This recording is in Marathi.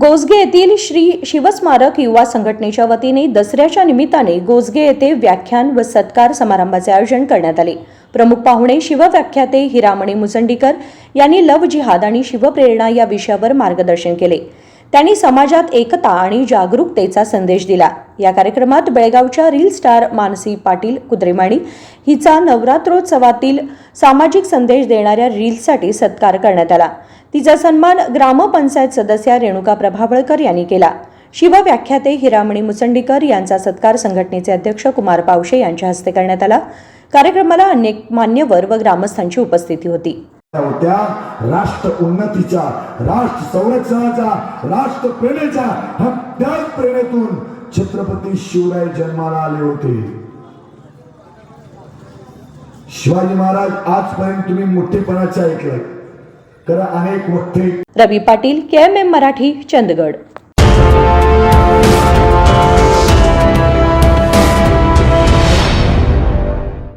गोसगे येथील श्री शिवस्मारक युवा संघटनेच्या वतीने दसऱ्याच्या निमित्ताने गोसगे येथे व्याख्यान व सत्कार समारंभाचे आयोजन करण्यात आले। प्रमुख पाहुणे शिवव्याख्याते हिरामणी मुसंडीकर यांनी लव जिहाद आणि शिवप्रेरणा या विषयावर मार्गदर्शन केले। त्यांनी समाजात एकता आणि जागरूकतेचा संदेश दिला। या कार्यक्रमात बेळगावच्या रील स्टार मानसी पाटील कुद्रेमाणी हिचा नवरात्रोत्सवातील सामाजिक संदेश देणाऱ्या रील्ससाठी सत्कार करण्यात आला। तिचा सन्मान ग्रामपंचायत सदस्य रेणुका प्रभावळकर यांनी केला। शिवव्याख्याते हिरामणी मुसंडीकर यांचा सत्कार संघटनेचे अध्यक्ष कुमार पावशे यांच्या हस्ते करण्यात आला। कार्यक्रमाला अनेक मान्यवर व ग्रामस्थांची उपस्थिती होती। राष्ट्र उन्नतीच्या, राष्ट्र संरक्षणाच्या, राष्ट्र प्रेरणेच्या त्याच प्रेरणेतून छत्रपती शिवराय जन्माला आले होते। शिवाजी महाराज आजपर्यंत तुम्ही मोठेपणाचे ऐकले, तर अनेक मोठे। रवी पाटील, KMM मराठी, चंदगड।